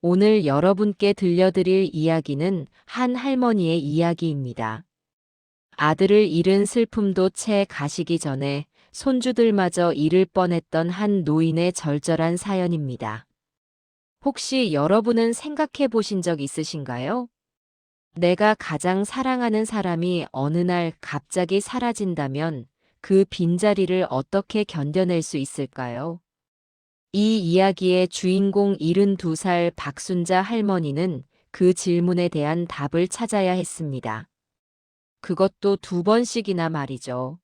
오늘 여러분께 들려드릴 이야기는 한 할머니의 이야기입니다. 아들을 잃은 슬픔도 채 가시기 전에 손주들마저 잃을 뻔했던 한 노인의 절절한 사연입니다. 혹시 여러분은 생각해 보신 적 있으신가요? 내가 가장 사랑하는 사람이 어느 날 갑자기 사라진다면 그 빈자리를 어떻게 견뎌낼 수 있을까요? 이 이야기의 주인공 72살 박순자 할머니는 그 질문에 대한 답을 찾아야 했습니다. 그것도 두 번씩이나 말이죠.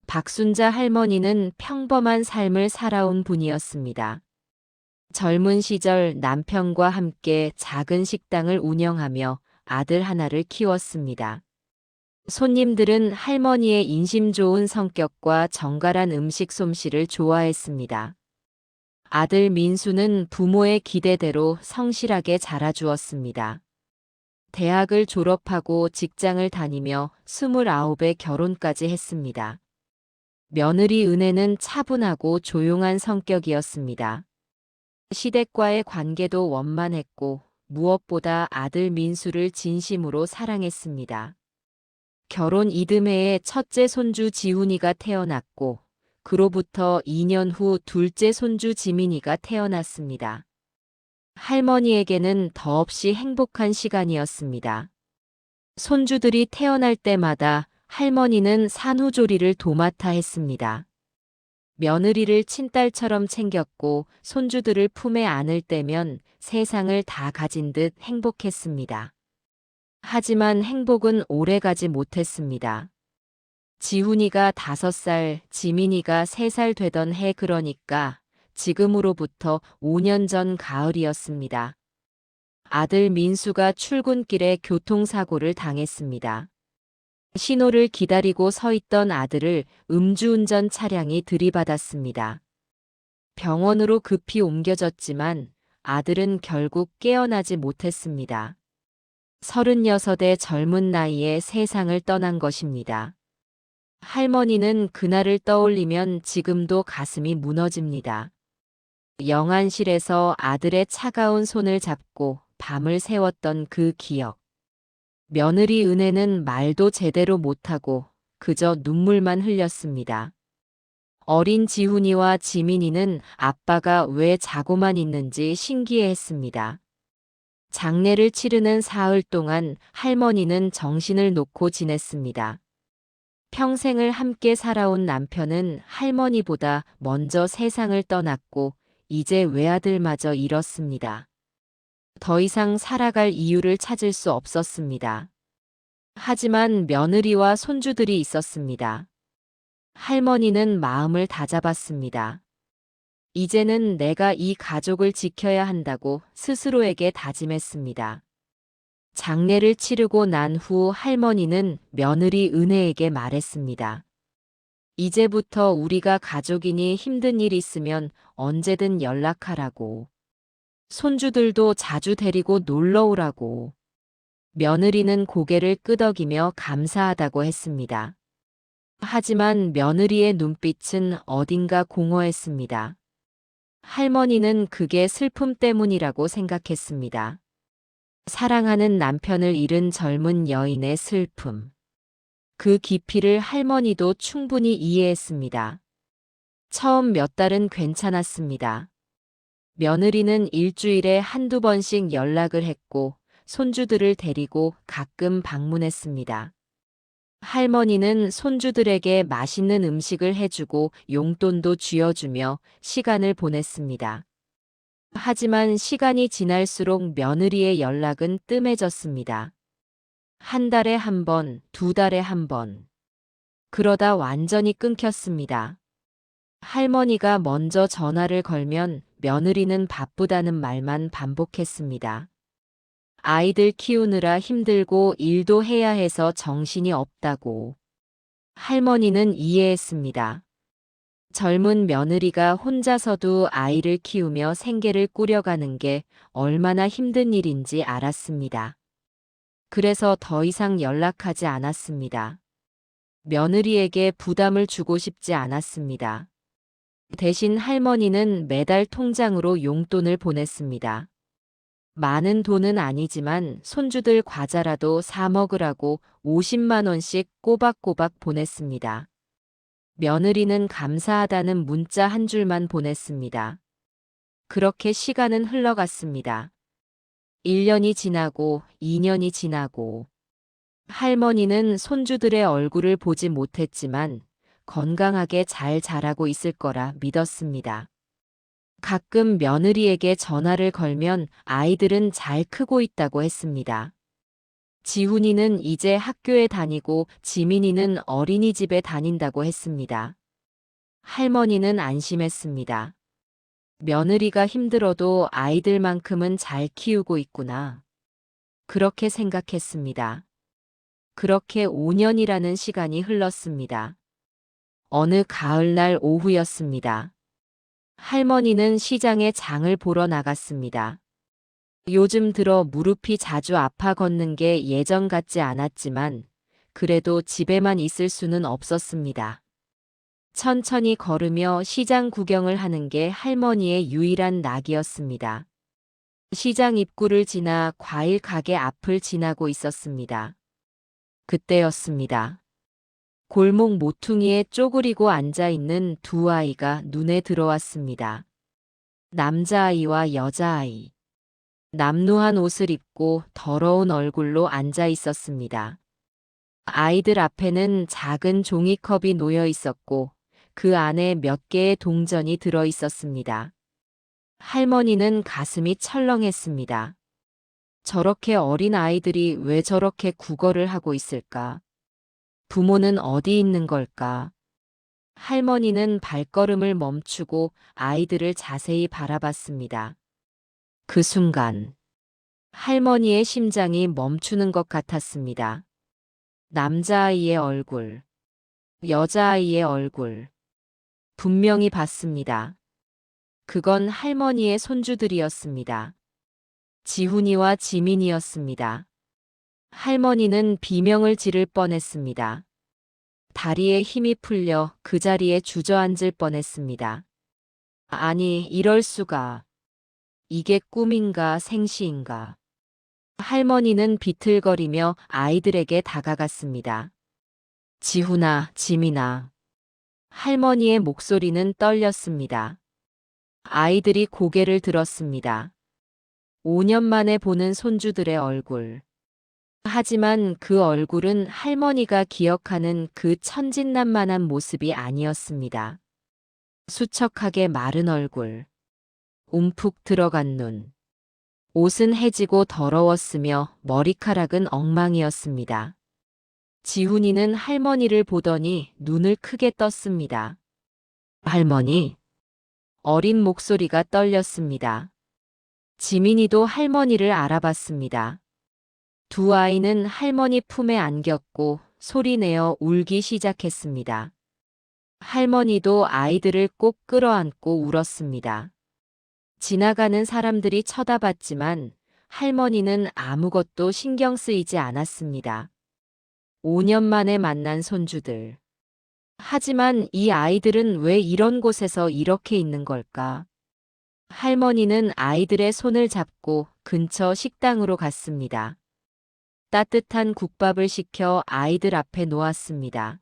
박순자 할머니는 평범한 삶을 살아온 분이었습니다. 젊은 시절 남편과 함께 작은 식당을 운영하며 아들 하나를 키웠습니다. 손님들은 할머니의 인심 좋은 성격과 정갈한 음식 솜씨를 좋아했습니다. 아들 민수는 부모의 기대대로 성실하게 자라주었습니다. 대학을 졸업하고 직장을 다니며 29에 결혼까지 했습니다. 며느리 은혜는 차분하고 조용한 성격이었습니다. 시댁과의 관계도 원만했고 무엇보다 아들 민수를 진심으로 사랑했습니다. 결혼 이듬해에 첫째 손주 지훈이가 태어났고 그로부터 2년 후 둘째 손주 지민이가 태어났습니다. 할머니에게는 더없이 행복한 시간이었습니다. 손주들이 태어날 때마다 할머니는 산후조리를 도맡아 했습니다. 며느리를 친딸처럼 챙겼고 손주들을 품에 안을 때면 세상을 다 가진 듯 행복했습니다. 하지만 행복은 오래가지 못했습니다. 지훈이가 5살, 지민이가 3살 되던 해 그러니까 지금으로부터 5년 전 가을이었습니다. 아들 민수가 출근길에 교통사고를 당했습니다. 신호를 기다리고 서 있던 아들을 음주운전 차량이 들이받았습니다. 병원으로 급히 옮겨졌지만 아들은 결국 깨어나지 못했습니다. 36의 젊은 나이에 세상을 떠난 것입니다. 할머니는 그날을 떠올리면 지금도 가슴이 무너집니다. 영안실에서 아들의 차가운 손을 잡고 밤을 새웠던 그 기억. 며느리 은혜는 말도 제대로 못하고 그저 눈물만 흘렸습니다. 어린 지훈이와 지민이는 아빠가 왜 자고만 있는지 신기해했습니다. 장례를 치르는 사흘 동안 할머니는 정신을 놓고 지냈습니다. 평생을 함께 살아온 남편은 할머니보다 먼저 세상을 떠났고 이제 외아들마저 잃었습니다. 더 이상 살아갈 이유를 찾을 수 없었습니다. 하지만 며느리와 손주들이 있었습니다. 할머니는 마음을 다잡았습니다. 이제는 내가 이 가족을 지켜야 한다고 스스로에게 다짐했습니다. 장례를 치르고 난 후 할머니는 며느리 은혜에게 말했습니다. 이제부터 우리가 가족이니 힘든 일 있으면 언제든 연락하라고. 손주들도 자주 데리고 놀러 오라고. 며느리는 고개를 끄덕이며 감사하다고 했습니다. 하지만 며느리의 눈빛은 어딘가 공허했습니다. 할머니는 그게 슬픔 때문이라고 생각했습니다. 사랑하는 남편을 잃은 젊은 여인의 슬픔. 그 깊이를 할머니도 충분히 이해했습니다. 처음 몇 달은 괜찮았습니다. 며느리는 일주일에 한두 번씩 연락을 했고 손주들을 데리고 가끔 방문했습니다. 할머니는 손주들에게 맛있는 음식을 해주고 용돈도 쥐어주며 시간을 보냈습니다. 하지만 시간이 지날수록 며느리의 연락은 뜸해졌습니다. 한 달에 한 번, 2달에 한 번. 그러다 완전히 끊겼습니다. 할머니가 먼저 전화를 걸면 며느리는 바쁘다는 말만 반복했습니다. 아이들 키우느라 힘들고 일도 해야 해서 정신이 없다고. 할머니는 이해했습니다. 젊은 며느리가 혼자서도 아이를 키우며 생계를 꾸려가는 게 얼마나 힘든 일인지 알았습니다. 그래서 더 이상 연락하지 않았습니다. 며느리에게 부담을 주고 싶지 않았습니다. 대신 할머니는 매달 통장으로 용돈을 보냈습니다. 많은 돈은 아니지만 손주들 과자라도 사 먹으라고 50만 원씩 꼬박꼬박 보냈습니다. 며느리는 감사하다는 문자 한 줄만 보냈습니다. 그렇게 시간은 흘러갔습니다. 1년이 지나고 2년이 지나고 할머니는 손주들의 얼굴을 보지 못했지만 건강하게 잘 자라고 있을 거라 믿었습니다. 가끔 며느리에게 전화를 걸면 아이들은 잘 크고 있다고 했습니다. 지훈이는 이제 학교에 다니고 지민이는 어린이집에 다닌다고 했습니다. 할머니는 안심했습니다. 며느리가 힘들어도 아이들만큼은 잘 키우고 있구나. 그렇게 생각했습니다. 그렇게 5년이라는 시간이 흘렀습니다. 어느 가을날 오후였습니다. 할머니는 시장에 장을 보러 나갔습니다. 요즘 들어 무릎이 자주 아파 걷는 게 예전 같지 않았지만 그래도 집에만 있을 수는 없었습니다. 천천히 걸으며 시장 구경을 하는 게 할머니의 유일한 낙이었습니다. 시장 입구를 지나 과일 가게 앞을 지나고 있었습니다. 그때였습니다. 골목 모퉁이에 쪼그리고 앉아있는 두 아이가 눈에 들어왔습니다. 남자아이와 여자아이. 남루한 옷을 입고 더러운 얼굴로 앉아 있었습니다. 아이들 앞에는 작은 종이컵이 놓여 있었고 그 안에 몇 개의 동전이 들어 있었습니다. 할머니는 가슴이 철렁했습니다. 저렇게 어린 아이들이 왜 저렇게 구걸을 하고 있을까? 부모는 어디 있는 걸까? 할머니는 발걸음을 멈추고 아이들을 자세히 바라봤습니다. 그 순간 할머니의 심장이 멈추는 것 같았습니다. 남자아이의 얼굴, 여자아이의 얼굴. 분명히 봤습니다. 그건 할머니의 손주들이었습니다. 지훈이와 지민이었습니다. 할머니는 비명을 지를 뻔했습니다. 다리에 힘이 풀려 그 자리에 주저앉을 뻔했습니다. 아니, 이럴 수가. 이게 꿈인가 생시인가. 할머니는 비틀거리며 아이들에게 다가갔습니다. 지훈아, 지민아. 할머니의 목소리는 떨렸습니다. 아이들이 고개를 들었습니다. 5년 만에 보는 손주들의 얼굴. 하지만 그 얼굴은 할머니가 기억하는 그 천진난만한 모습이 아니었습니다. 수척하게 마른 얼굴, 움푹 들어간 눈. 옷은 해지고 더러웠으며 머리카락은 엉망이었습니다. 지훈이는 할머니를 보더니 눈을 크게 떴습니다. 할머니? 어린 목소리가 떨렸습니다. 지민이도 할머니를 알아봤습니다. 두 아이는 할머니 품에 안겼고 소리내어 울기 시작했습니다. 할머니도 아이들을 꼭 끌어안고 울었습니다. 지나가는 사람들이 쳐다봤지만 할머니는 아무것도 신경 쓰이지 않았습니다. 5년 만에 만난 손주들. 하지만 이 아이들은 왜 이런 곳에서 이렇게 있는 걸까? 할머니는 아이들의 손을 잡고 근처 식당으로 갔습니다. 따뜻한 국밥을 시켜 아이들 앞에 놓았습니다.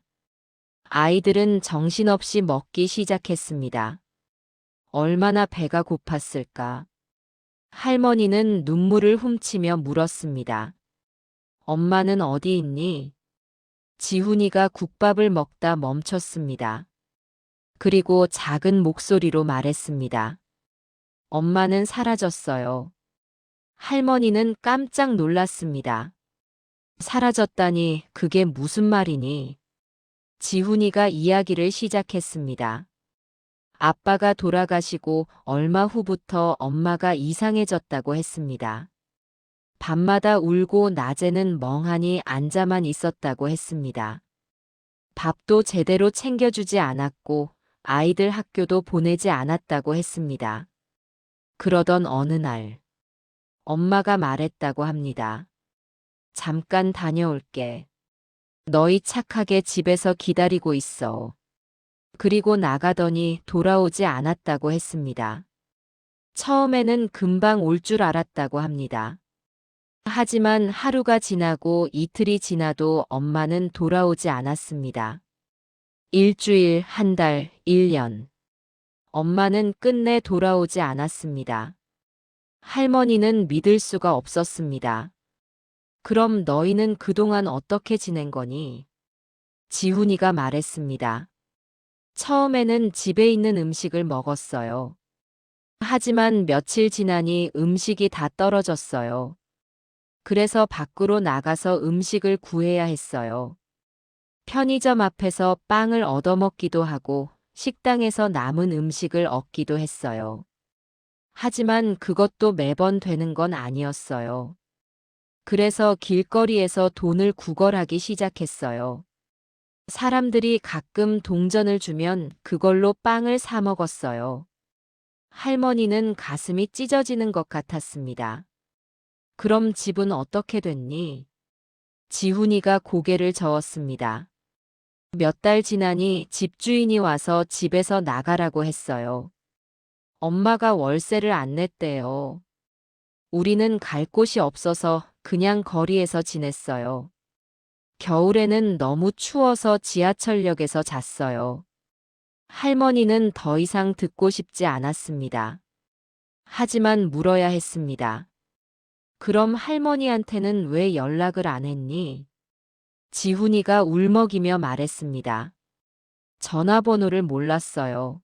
아이들은 정신없이 먹기 시작했습니다. 얼마나 배가 고팠을까? 할머니는 눈물을 훔치며 물었습니다. 엄마는 어디 있니? 지훈이가 국밥을 먹다 멈췄습니다. 그리고 작은 목소리로 말했습니다. 엄마는 사라졌어요. 할머니는 깜짝 놀랐습니다. 사라졌다니 그게 무슨 말이니? 지훈이가 이야기를 시작했습니다. 아빠가 돌아가시고 얼마 후부터 엄마가 이상해졌다고 했습니다. 밤마다 울고 낮에는 멍하니 앉아만 있었다고 했습니다. 밥도 제대로 챙겨주지 않았고 아이들 학교도 보내지 않았다고 했습니다. 그러던 어느 날 엄마가 말했다고 합니다. 잠깐 다녀올게. 너희 착하게 집에서 기다리고 있어. 그리고 나가더니 돌아오지 않았다고 했습니다. 처음에는 금방 올 줄 알았다고 합니다. 하지만 하루가 지나고 이틀이 지나도 엄마는 돌아오지 않았습니다. 일주일, 한 달, 1년. 엄마는 끝내 돌아오지 않았습니다. 할머니는 믿을 수가 없었습니다. 그럼 너희는 그동안 어떻게 지낸 거니? 지훈이가 말했습니다. 처음에는 집에 있는 음식을 먹었어요. 하지만 며칠 지나니 음식이 다 떨어졌어요. 그래서 밖으로 나가서 음식을 구해야 했어요. 편의점 앞에서 빵을 얻어먹기도 하고 식당에서 남은 음식을 얻기도 했어요. 하지만 그것도 매번 되는 건 아니었어요. 그래서 길거리에서 돈을 구걸하기 시작했어요. 사람들이 가끔 동전을 주면 그걸로 빵을 사 먹었어요. 할머니는 가슴이 찢어지는 것 같았습니다. 그럼 집은 어떻게 됐니? 지훈이가 고개를 저었습니다. 몇 달 지나니 집주인이 와서 집에서 나가라고 했어요. 엄마가 월세를 안 냈대요. 우리는 갈 곳이 없어서 그냥 거리에서 지냈어요. 겨울에는 너무 추워서 지하철역에서 잤어요. 할머니는 더 이상 듣고 싶지 않았습니다. 하지만 물어야 했습니다. 그럼 할머니한테는 왜 연락을 안 했니? 지훈이가 울먹이며 말했습니다. 전화번호를 몰랐어요.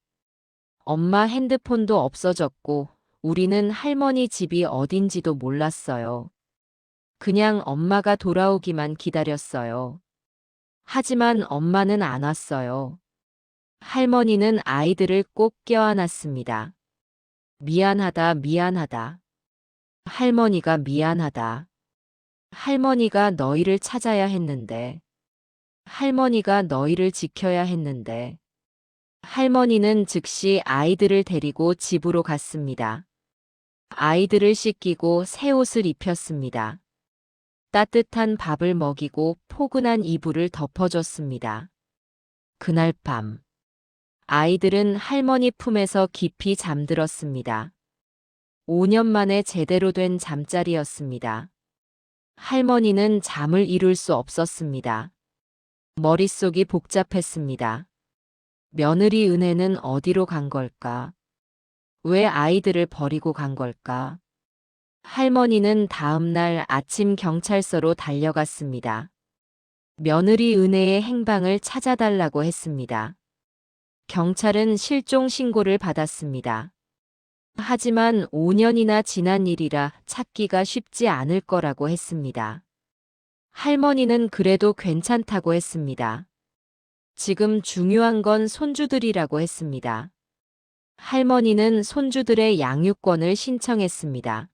엄마 핸드폰도 없어졌고 우리는 할머니 집이 어딘지도 몰랐어요. 그냥 엄마가 돌아오기만 기다렸어요. 하지만 엄마는 안 왔어요. 할머니는 아이들을 꼭 껴안았습니다. 미안하다, 미안하다. 할머니가 미안하다. 할머니가 너희를 찾아야 했는데. 할머니가 너희를 지켜야 했는데. 할머니는 즉시 아이들을 데리고 집으로 갔습니다. 아이들을 씻기고 새 옷을 입혔습니다. 따뜻한 밥을 먹이고 포근한 이불을 덮어줬습니다. 그날 밤, 아이들은 할머니 품에서 깊이 잠들었습니다. 5년 만에 제대로 된 잠자리였습니다. 할머니는 잠을 이룰 수 없었습니다. 머릿속이 복잡했습니다. 며느리 은혜는 어디로 간 걸까? 왜 아이들을 버리고 간 걸까? 할머니는 다음 날 아침 경찰서로 달려갔습니다. 며느리 은혜의 행방을 찾아달라고 했습니다. 경찰은 실종 신고를 받았습니다. 하지만 5년이나 지난 일이라 찾기가 쉽지 않을 거라고 했습니다. 할머니는 그래도 괜찮다고 했습니다. 지금 중요한 건 손주들이라고 했습니다. 할머니는 손주들의 양육권을 신청했습니다.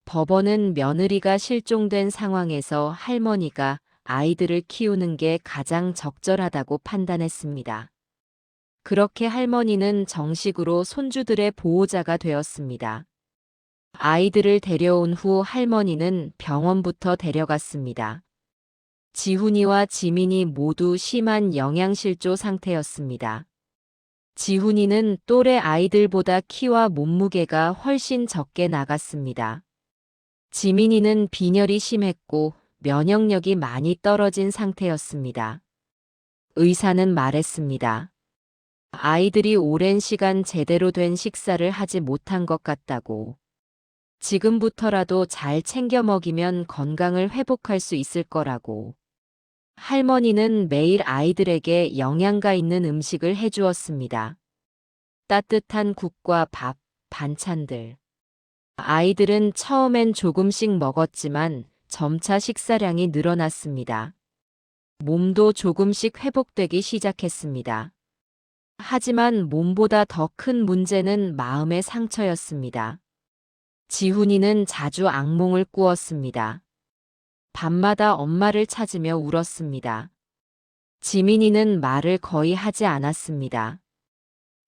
법원은 며느리가 실종된 상황에서 할머니가 아이들을 키우는 게 가장 적절하다고 판단했습니다. 그렇게 할머니는 정식으로 손주들의 보호자가 되었습니다. 아이들을 데려온 후 할머니는 병원부터 데려갔습니다. 지훈이와 지민이 모두 심한 영양실조 상태였습니다. 지훈이는 또래 아이들보다 키와 몸무게가 훨씬 적게 나갔습니다. 지민이는 빈혈이 심했고 면역력이 많이 떨어진 상태였습니다. 의사는 말했습니다. 아이들이 오랜 시간 제대로 된 식사를 하지 못한 것 같다고. 지금부터라도 잘 챙겨 먹이면 건강을 회복할 수 있을 거라고. 할머니는 매일 아이들에게 영양가 있는 음식을 해주었습니다. 따뜻한 국과 밥, 반찬들. 아이들은 처음엔 조금씩 먹었지만 점차 식사량이 늘어났습니다. 몸도 조금씩 회복되기 시작했습니다. 하지만 몸보다 더 큰 문제는 마음의 상처였습니다. 지훈이는 자주 악몽을 꾸었습니다. 밤마다 엄마를 찾으며 울었습니다. 지민이는 말을 거의 하지 않았습니다.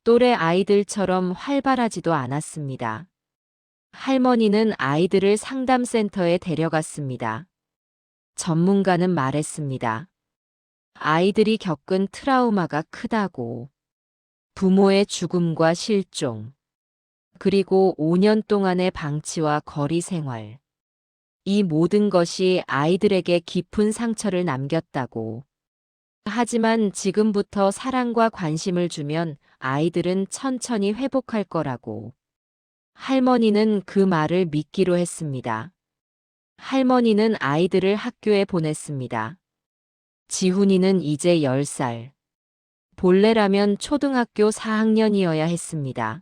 또래 아이들처럼 활발하지도 않았습니다. 할머니는 아이들을 상담센터에 데려갔습니다. 전문가는 말했습니다. 아이들이 겪은 트라우마가 크다고. 부모의 죽음과 실종. 그리고 5년 동안의 방치와 거리 생활. 이 모든 것이 아이들에게 깊은 상처를 남겼다고. 하지만 지금부터 사랑과 관심을 주면 아이들은 천천히 회복할 거라고. 할머니는 그 말을 믿기로 했습니다. 할머니는 아이들을 학교에 보냈습니다. 지훈이는 이제 10살. 본래라면 초등학교 4학년이어야 했습니다.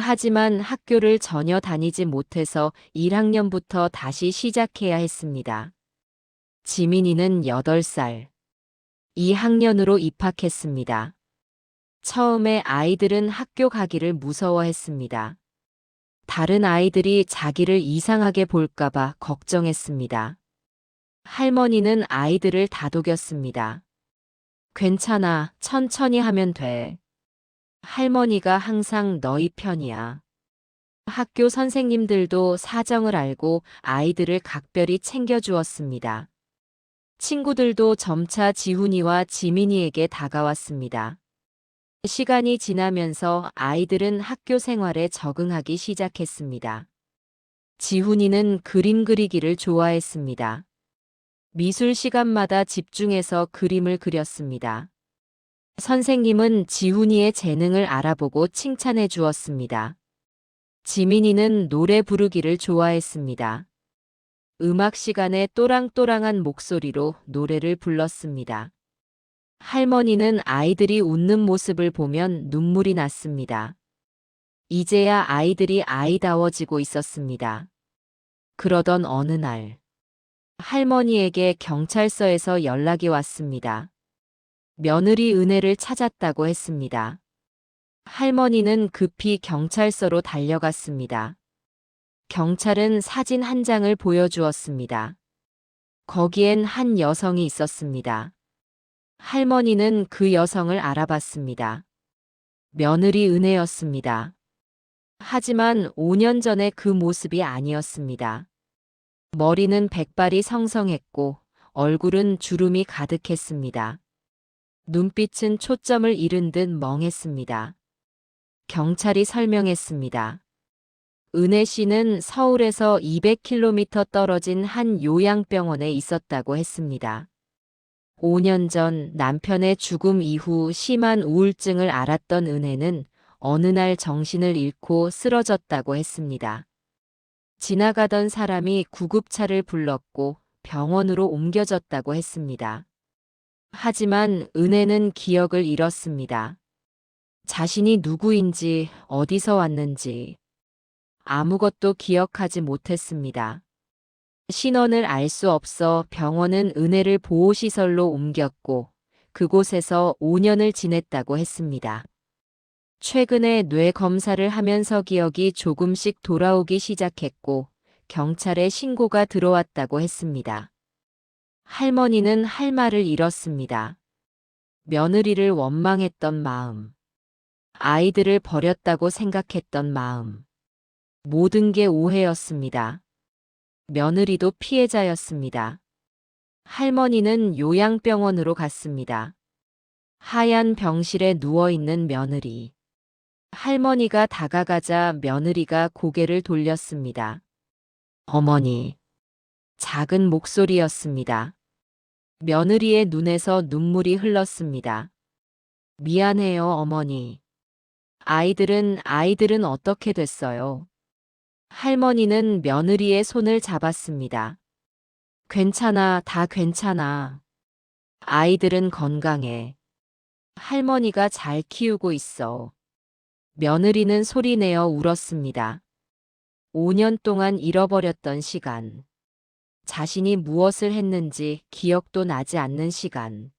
하지만 학교를 전혀 다니지 못해서 1학년부터 다시 시작해야 했습니다. 지민이는 8살. 2학년으로 입학했습니다. 처음에 아이들은 학교 가기를 무서워했습니다. 다른 아이들이 자기를 이상하게 볼까봐 걱정했습니다. 할머니는 아이들을 다독였습니다. 괜찮아, 천천히 하면 돼. 할머니가 항상 너희 편이야. 학교 선생님들도 사정을 알고 아이들을 각별히 챙겨주었습니다. 친구들도 점차 지훈이와 지민이에게 다가왔습니다. 시간이 지나면서 아이들은 학교 생활에 적응하기 시작했습니다. 지훈이는 그림 그리기를 좋아했습니다. 미술 시간마다 집중해서 그림을 그렸습니다. 선생님은 지훈이의 재능을 알아보고 칭찬해 주었습니다. 지민이는 노래 부르기를 좋아했습니다. 음악 시간에 또랑또랑한 목소리로 노래를 불렀습니다. 할머니는 아이들이 웃는 모습을 보면 눈물이 났습니다. 이제야 아이들이 아이다워지고 있었습니다. 그러던 어느 날, 할머니에게 경찰서에서 연락이 왔습니다. 며느리 은혜를 찾았다고 했습니다. 할머니는 급히 경찰서로 달려갔습니다. 경찰은 사진 한 장을 보여주었습니다. 거기엔 한 여성이 있었습니다. 할머니는 그 여성을 알아봤습니다. 며느리 은혜였습니다. 하지만 5년 전의 그 모습이 아니었습니다. 머리는 백발이 성성했고 얼굴은 주름이 가득했습니다. 눈빛은 초점을 잃은 듯 멍했습니다. 경찰이 설명했습니다. 은혜 씨는 서울에서 200km 떨어진 한 요양병원에 있었다고 했습니다. 5년 전 남편의 죽음 이후 심한 우울증을 앓았던 은혜는 어느 날 정신을 잃고 쓰러졌다고 했습니다. 지나가던 사람이 구급차를 불렀고 병원으로 옮겨졌다고 했습니다. 하지만 은혜는 기억을 잃었습니다. 자신이 누구인지, 어디서 왔는지 아무것도 기억하지 못했습니다. 신원을 알 수 없어 병원은 은혜를 보호시설로 옮겼고 그곳에서 5년을 지냈다고 했습니다. 최근에 뇌 검사를 하면서 기억이 조금씩 돌아오기 시작했고 경찰에 신고가 들어왔다고 했습니다. 할머니는 할 말을 잃었습니다. 며느리를 원망했던 마음, 아이들을 버렸다고 생각했던 마음, 모든 게 오해였습니다. 며느리도 피해자였습니다. 할머니는 요양병원으로 갔습니다. 하얀 병실에 누워있는 며느리. 할머니가 다가가자 며느리가 고개를 돌렸습니다. 어머니. 작은 목소리였습니다. 며느리의 눈에서 눈물이 흘렀습니다. 미안해요, 어머니. 아이들은 어떻게 됐어요? 할머니는 며느리의 손을 잡았습니다. 괜찮아, 다 괜찮아. 아이들은 건강해. 할머니가 잘 키우고 있어. 며느리는 소리내어 울었습니다. 5년 동안 잃어버렸던 시간. 자신이 무엇을 했는지 기억도 나지 않는 시간.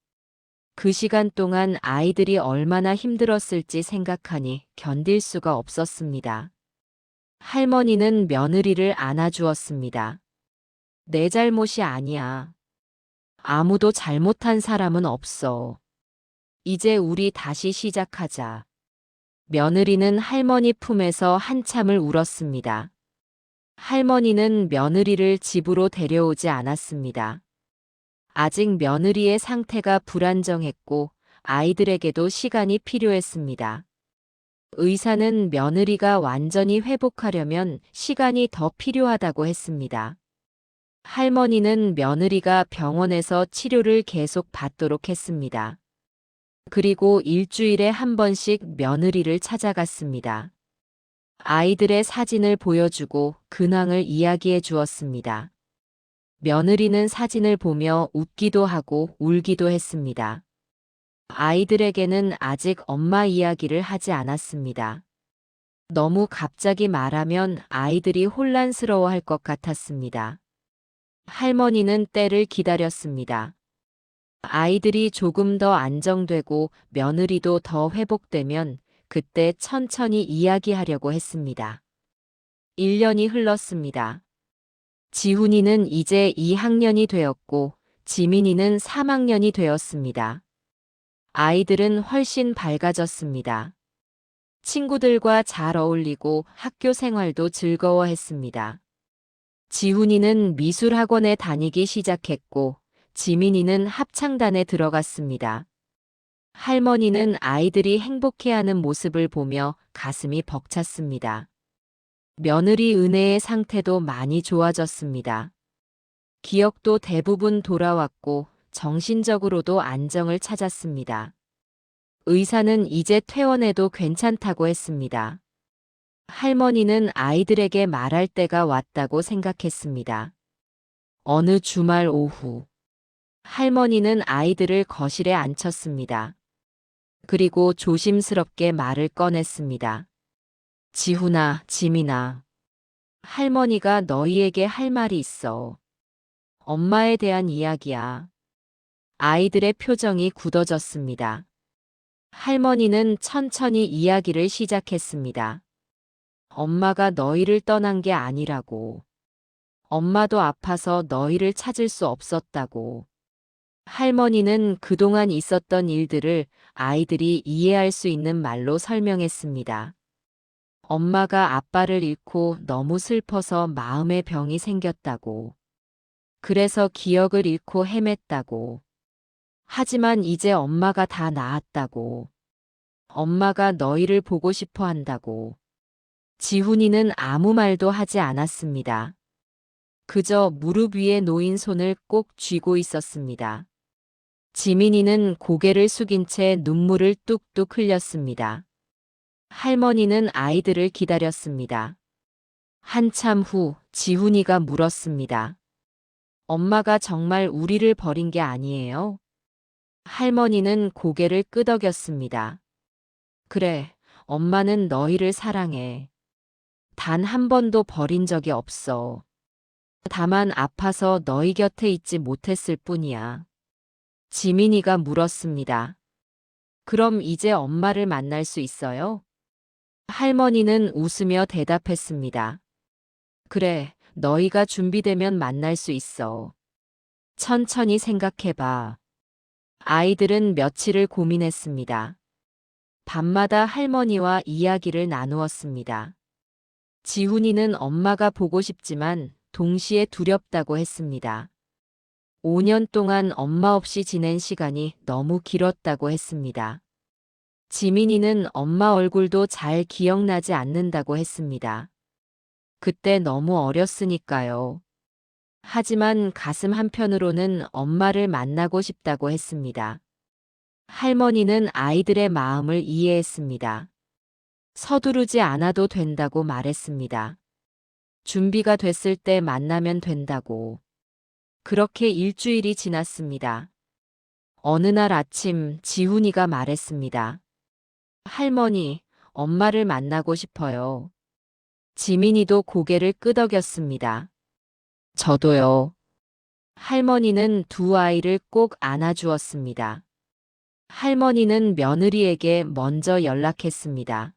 그 시간 동안 아이들이 얼마나 힘들었을지 생각하니 견딜 수가 없었습니다. 할머니는 며느리를 안아주었습니다. 내 잘못이 아니야. 아무도 잘못한 사람은 없어. 이제 우리 다시 시작하자. 며느리는 할머니 품에서 한참을 울었습니다. 할머니는 며느리를 집으로 데려오지 않았습니다. 아직 며느리의 상태가 불안정했고 아이들에게도 시간이 필요했습니다. 의사는 며느리가 완전히 회복하려면 시간이 더 필요하다고 했습니다. 할머니는 며느리가 병원에서 치료를 계속 받도록 했습니다. 그리고 일주일에 한 번씩 며느리를 찾아갔습니다. 아이들의 사진을 보여주고 근황을 이야기해 주었습니다. 며느리는 사진을 보며 웃기도 하고 울기도 했습니다. 아이들에게는 아직 엄마 이야기를 하지 않았습니다. 너무 갑자기 말하면 아이들이 혼란스러워할 것 같았습니다. 할머니는 때를 기다렸습니다. 아이들이 조금 더 안정되고 며느리도 더 회복되면 그때 천천히 이야기하려고 했습니다. 1년이 흘렀습니다. 지훈이는 이제 2학년이 되었고 지민이는 3학년이 되었습니다. 아이들은 훨씬 밝아졌습니다. 친구들과 잘 어울리고 학교 생활도 즐거워했습니다. 지훈이는 미술학원에 다니기 시작했고 지민이는 합창단에 들어갔습니다. 할머니는 아이들이 행복해하는 모습을 보며 가슴이 벅찼습니다. 며느리 은혜의 상태도 많이 좋아졌습니다. 기억도 대부분 돌아왔고 정신적으로도 안정을 찾았습니다. 의사는 이제 퇴원해도 괜찮다고 했습니다. 할머니는 아이들에게 말할 때가 왔다고 생각했습니다. 어느 주말 오후, 할머니는 아이들을 거실에 앉혔습니다. 그리고 조심스럽게 말을 꺼냈습니다. 지훈아, 지민아. 할머니가 너희에게 할 말이 있어. 엄마에 대한 이야기야. 아이들의 표정이 굳어졌습니다. 할머니는 천천히 이야기를 시작했습니다. 엄마가 너희를 떠난 게 아니라고. 엄마도 아파서 너희를 찾을 수 없었다고. 할머니는 그동안 있었던 일들을 아이들이 이해할 수 있는 말로 설명했습니다. 엄마가 아빠를 잃고 너무 슬퍼서 마음의 병이 생겼다고. 그래서 기억을 잃고 헤맸다고. 하지만 이제 엄마가 다 나았다고. 엄마가 너희를 보고 싶어 한다고. 지훈이는 아무 말도 하지 않았습니다. 그저 무릎 위에 놓인 손을 꼭 쥐고 있었습니다. 지민이는 고개를 숙인 채 눈물을 뚝뚝 흘렸습니다. 할머니는 아이들을 기다렸습니다. 한참 후 지훈이가 물었습니다. 엄마가 정말 우리를 버린 게 아니에요? 할머니는 고개를 끄덕였습니다. 그래, 엄마는 너희를 사랑해. 단 한 번도 버린 적이 없어. 다만 아파서 너희 곁에 있지 못했을 뿐이야. 지민이가 물었습니다. 그럼 이제 엄마를 만날 수 있어요? 할머니는 웃으며 대답했습니다. 그래, 너희가 준비되면 만날 수 있어. 천천히 생각해봐. 아이들은 며칠을 고민했습니다. 밤마다 할머니와 이야기를 나누었습니다. 지훈이는 엄마가 보고 싶지만 동시에 두렵다고 했습니다. 5년 동안 엄마 없이 지낸 시간이 너무 길었다고 했습니다. 지민이는 엄마 얼굴도 잘 기억나지 않는다고 했습니다. 그때 너무 어렸으니까요. 하지만 가슴 한편으로는 엄마를 만나고 싶다고 했습니다. 할머니는 아이들의 마음을 이해했습니다. 서두르지 않아도 된다고 말했습니다. 준비가 됐을 때 만나면 된다고. 그렇게 일주일이 지났습니다. 어느 날 아침 지훈이가 말했습니다. 할머니, 엄마를 만나고 싶어요. 지민이도 고개를 끄덕였습니다. 저도요. 할머니는 두 아이를 꼭 안아주었습니다. 할머니는 며느리에게 먼저 연락했습니다.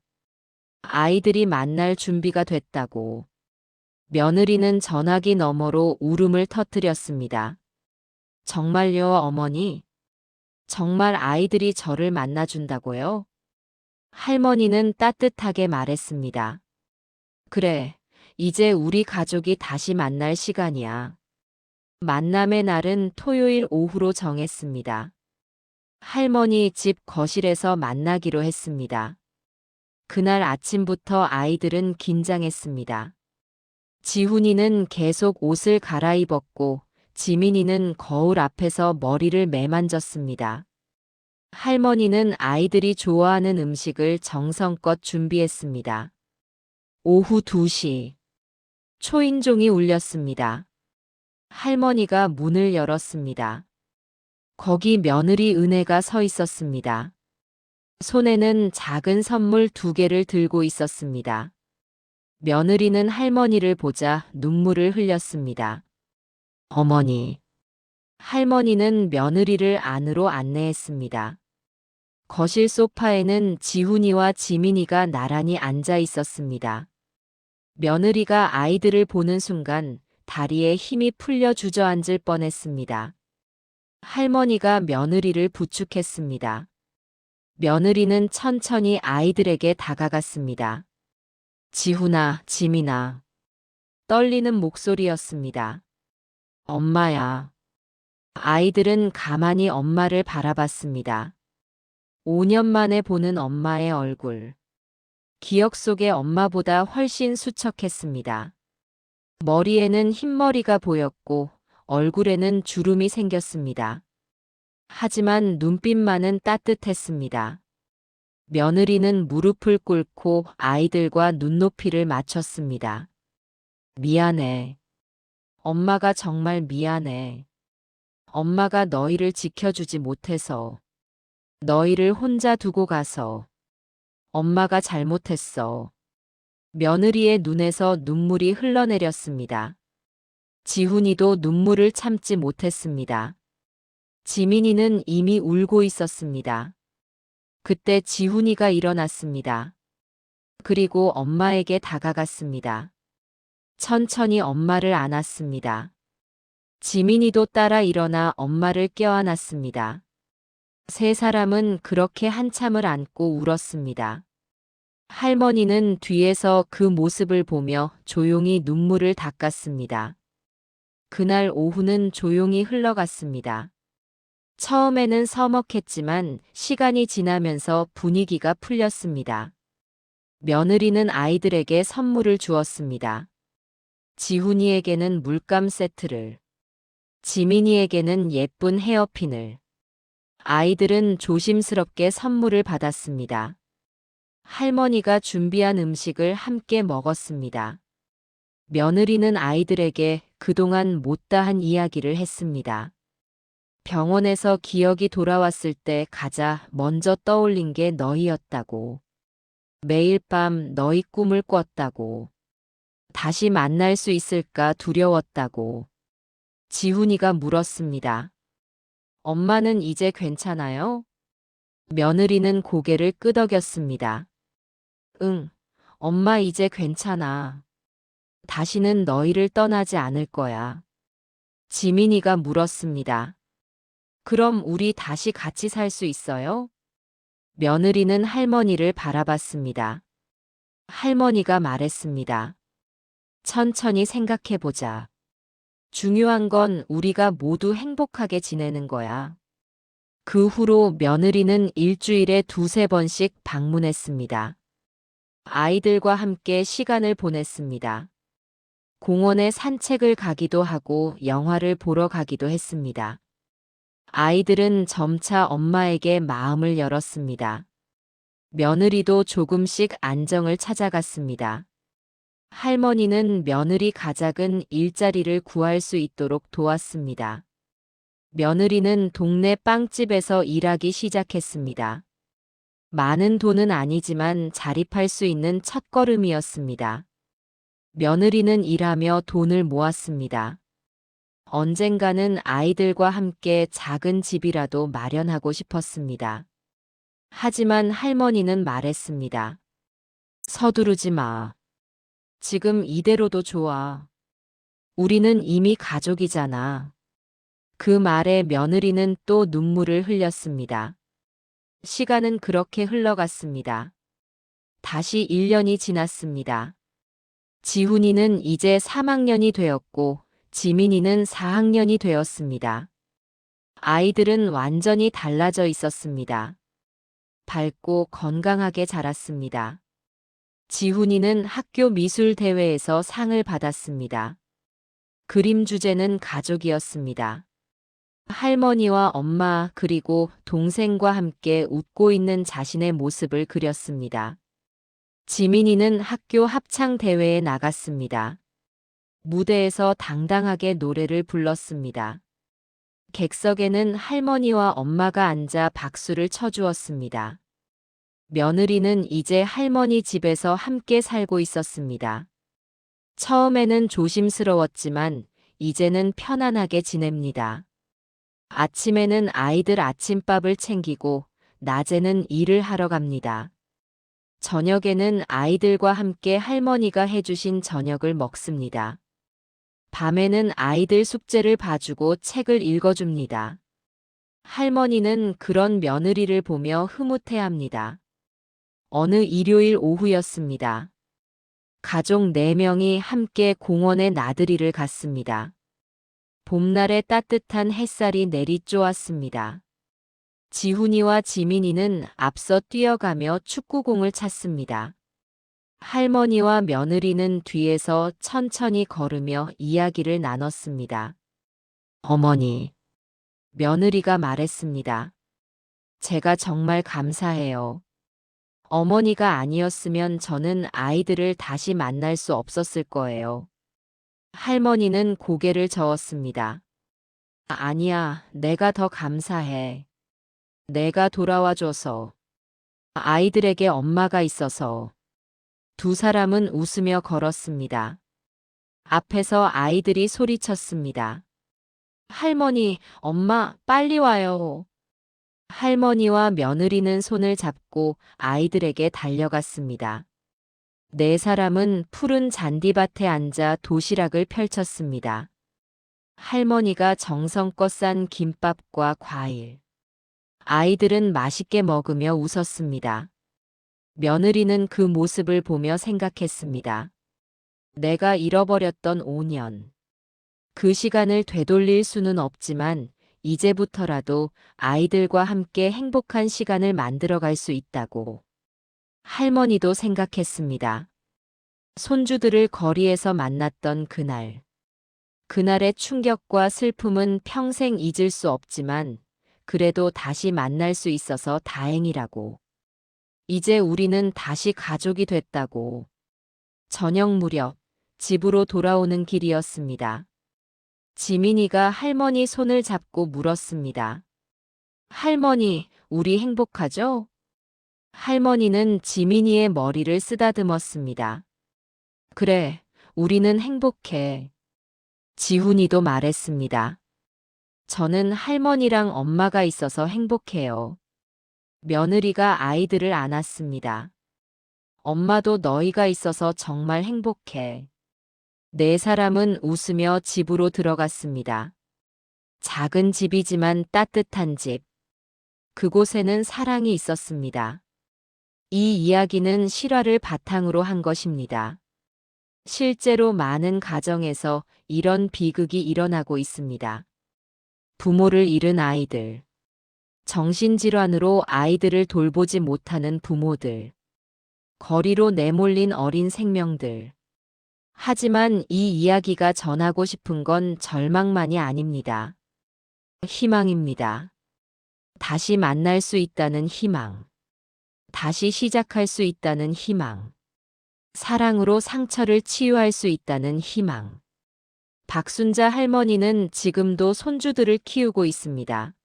아이들이 만날 준비가 됐다고. 며느리는 전화기 너머로 울음을 터뜨렸습니다. 정말요, 어머니? 정말 아이들이 저를 만나준다고요? 할머니는 따뜻하게 말했습니다. 그래, 이제 우리 가족이 다시 만날 시간이야. 만남의 날은 토요일 오후로 정했습니다. 할머니 집 거실에서 만나기로 했습니다. 그날 아침부터 아이들은 긴장했습니다. 지훈이는 계속 옷을 갈아입었고 지민이는 거울 앞에서 머리를 매만졌습니다. 할머니는 아이들이 좋아하는 음식을 정성껏 준비했습니다. 오후 2시. 초인종이 울렸습니다. 할머니가 문을 열었습니다. 거기 며느리 은혜가 서 있었습니다. 손에는 작은 선물 2개를 들고 있었습니다. 며느리는 할머니를 보자 눈물을 흘렸습니다. 어머니. 할머니는 며느리를 안으로 안내했습니다. 거실 소파에는 지훈이와 지민이가 나란히 앉아 있었습니다. 며느리가 아이들을 보는 순간 다리에 힘이 풀려 주저앉을 뻔했습니다. 할머니가 며느리를 부축했습니다. 며느리는 천천히 아이들에게 다가갔습니다. 지훈아, 지민아. 떨리는 목소리였습니다. 엄마야. 아이들은 가만히 엄마를 바라봤습니다. 5년 만에 보는 엄마의 얼굴. 기억 속의 엄마보다 훨씬 수척했습니다. 머리에는 흰머리가 보였고 얼굴에는 주름이 생겼습니다. 하지만 눈빛만은 따뜻했습니다. 며느리는 무릎을 꿇고 아이들과 눈높이를 맞췄습니다. 미안해. 엄마가 정말 미안해. 엄마가 너희를 지켜주지 못해서. 너희를 혼자 두고 가서. 엄마가 잘못했어. 며느리의 눈에서 눈물이 흘러내렸습니다. 지훈이도 눈물을 참지 못했습니다. 지민이는 이미 울고 있었습니다. 그때 지훈이가 일어났습니다. 그리고 엄마에게 다가갔습니다. 천천히 엄마를 안았습니다. 지민이도 따라 일어나 엄마를 껴안았습니다. 3사람은 그렇게 한참을 안고 울었습니다. 할머니는 뒤에서 그 모습을 보며 조용히 눈물을 닦았습니다. 그날 오후는 조용히 흘러갔습니다. 처음에는 서먹했지만 시간이 지나면서 분위기가 풀렸습니다. 며느리는 아이들에게 선물을 주었습니다. 지훈이에게는 물감 세트를, 지민이에게는 예쁜 헤어핀을. 아이들은 조심스럽게 선물을 받았습니다. 할머니가 준비한 음식을 함께 먹었습니다. 며느리는 아이들에게 그동안 못다한 이야기를 했습니다. 병원에서 기억이 돌아왔을 때 가자 먼저 떠올린 게 너희였다고. 매일 밤 너희 꿈을 꿨다고. 다시 만날 수 있을까 두려웠다고. 지훈이가 물었습니다. 엄마는 이제 괜찮아요? 며느리는 고개를 끄덕였습니다. 응, 엄마 이제 괜찮아. 다시는 너희를 떠나지 않을 거야. 지민이가 물었습니다. 그럼 우리 다시 같이 살 수 있어요? 며느리는 할머니를 바라봤습니다. 할머니가 말했습니다. 천천히 생각해보자. 중요한 건 우리가 모두 행복하게 지내는 거야. 그 후로 며느리는 일주일에 2~3번씩 방문했습니다. 아이들과 함께 시간을 보냈습니다. 공원에 산책을 가기도 하고 영화를 보러 가기도 했습니다. 아이들은 점차 엄마에게 마음을 열었습니다. 며느리도 조금씩 안정을 찾아갔습니다. 할머니는 며느리 가작은 일자리를 구할 수 있도록 도왔습니다. 며느리는 동네 빵집에서 일하기 시작했습니다. 많은 돈은 아니지만 자립할 수 있는 첫걸음이었습니다. 며느리는 일하며 돈을 모았습니다. 언젠가는 아이들과 함께 작은 집이라도 마련하고 싶었습니다. 하지만 할머니는 말했습니다. 서두르지 마. 지금 이대로도 좋아. 우리는 이미 가족이잖아. 그 말에 며느리는 또 눈물을 흘렸습니다. 시간은 그렇게 흘러갔습니다. 다시 1년이 지났습니다. 지훈이는 이제 3학년이 되었고 지민이는 4학년이 되었습니다. 아이들은 완전히 달라져 있었습니다. 밝고 건강하게 자랐습니다. 지훈이는 학교 미술 대회에서 상을 받았습니다. 그림 주제는 가족이었습니다. 할머니와 엄마 그리고 동생과 함께 웃고 있는 자신의 모습을 그렸습니다. 지민이는 학교 합창 대회에 나갔습니다. 무대에서 당당하게 노래를 불렀습니다. 객석에는 할머니와 엄마가 앉아 박수를 쳐주었습니다. 며느리는 이제 할머니 집에서 함께 살고 있었습니다. 처음에는 조심스러웠지만 이제는 편안하게 지냅니다. 아침에는 아이들 아침밥을 챙기고 낮에는 일을 하러 갑니다. 저녁에는 아이들과 함께 할머니가 해주신 저녁을 먹습니다. 밤에는 아이들 숙제를 봐주고 책을 읽어줍니다. 할머니는 그런 며느리를 보며 흐뭇해합니다. 어느 일요일 오후였습니다. 가족 4명이 함께 공원에 나들이를 갔습니다. 봄날의 따뜻한 햇살이 내리쬐었습니다. 지훈이와 지민이는 앞서 뛰어가며 축구공을 찼습니다. 할머니와 며느리는 뒤에서 천천히 걸으며 이야기를 나눴습니다. 어머니, 며느리가 말했습니다. 제가 정말 감사해요. 어머니가 아니었으면 저는 아이들을 다시 만날 수 없었을 거예요. 할머니는 고개를 저었습니다. 아니야, 내가 더 감사해. 내가 돌아와줘서. 아이들에게 엄마가 있어서. 두 사람은 웃으며 걸었습니다. 앞에서 아이들이 소리쳤습니다. 할머니, 엄마, 빨리 와요. 할머니와 며느리는 손을 잡고 아이들에게 달려갔습니다. 4사람은 푸른 잔디밭에 앉아 도시락을 펼쳤습니다. 할머니가 정성껏 싼 김밥과 과일. 아이들은 맛있게 먹으며 웃었습니다. 며느리는 그 모습을 보며 생각했습니다. 내가 잃어버렸던 5년. 그 시간을 되돌릴 수는 없지만 이제부터라도 아이들과 함께 행복한 시간을 만들어갈 수 있다고. 할머니도 생각했습니다. 손주들을 거리에서 만났던 그날. 그날의 충격과 슬픔은 평생 잊을 수 없지만 그래도 다시 만날 수 있어서 다행이라고. 이제 우리는 다시 가족이 됐다고. 저녁 무렵 집으로 돌아오는 길이었습니다. 지민이가 할머니 손을 잡고 물었습니다. 할머니, 우리 행복하죠? 할머니는 지민이의 머리를 쓰다듬었습니다. 그래, 우리는 행복해. 지훈이도 말했습니다. 저는 할머니랑 엄마가 있어서 행복해요. 며느리가 아이들을 안았습니다. 엄마도 너희가 있어서 정말 행복해. 4사람은 웃으며 집으로 들어갔습니다. 작은 집이지만 따뜻한 집. 그곳에는 사랑이 있었습니다. 이 이야기는 실화를 바탕으로 한 것입니다. 실제로 많은 가정에서 이런 비극이 일어나고 있습니다. 부모를 잃은 아이들. 정신질환으로 아이들을 돌보지 못하는 부모들. 거리로 내몰린 어린 생명들. 하지만 이 이야기가 전하고 싶은 건 절망만이 아닙니다. 희망입니다. 다시 만날 수 있다는 희망. 다시 시작할 수 있다는 희망. 사랑으로 상처를 치유할 수 있다는 희망. 박순자 할머니는 지금도 손주들을 키우고 있습니다.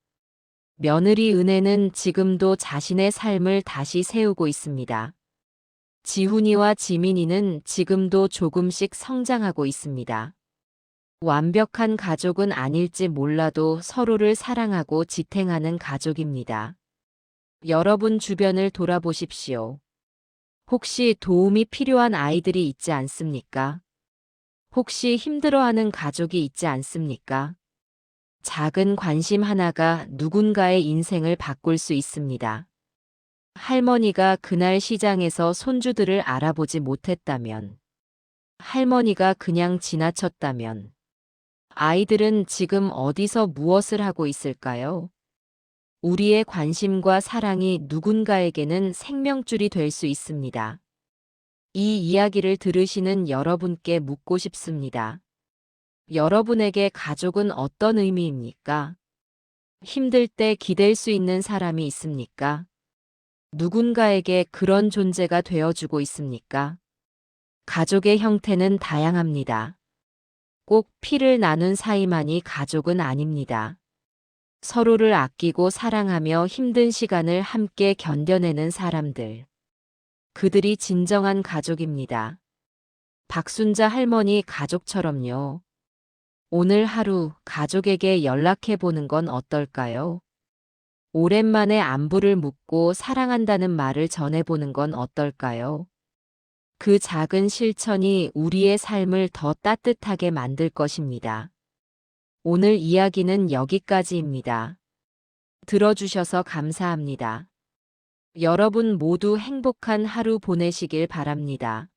며느리 은혜는 지금도 자신의 삶을 다시 세우고 있습니다. 지훈이와 지민이는 지금도 조금씩 성장하고 있습니다. 완벽한 가족은 아닐지 몰라도 서로를 사랑하고 지탱하는 가족입니다. 여러분 주변을 돌아보십시오. 혹시 도움이 필요한 아이들이 있지 않습니까? 혹시 힘들어하는 가족이 있지 않습니까? 작은 관심 하나가 누군가의 인생을 바꿀 수 있습니다. 할머니가 그날 시장에서 손주들을 알아보지 못했다면, 할머니가 그냥 지나쳤다면, 아이들은 지금 어디서 무엇을 하고 있을까요? 우리의 관심과 사랑이 누군가에게는 생명줄이 될 수 있습니다. 이 이야기를 들으시는 여러분께 묻고 싶습니다. 여러분에게 가족은 어떤 의미입니까? 힘들 때 기댈 수 있는 사람이 있습니까? 누군가에게 그런 존재가 되어주고 있습니까? 가족의 형태는 다양합니다. 꼭 피를 나눈 사이만이 가족은 아닙니다. 서로를 아끼고 사랑하며 힘든 시간을 함께 견뎌내는 사람들. 그들이 진정한 가족입니다. 박순자 할머니 가족처럼요. 오늘 하루 가족에게 연락해 보는 건 어떨까요? 오랜만에 안부를 묻고 사랑한다는 말을 전해보는 건 어떨까요? 그 작은 실천이 우리의 삶을 더 따뜻하게 만들 것입니다. 오늘 이야기는 여기까지입니다. 들어주셔서 감사합니다. 여러분 모두 행복한 하루 보내시길 바랍니다.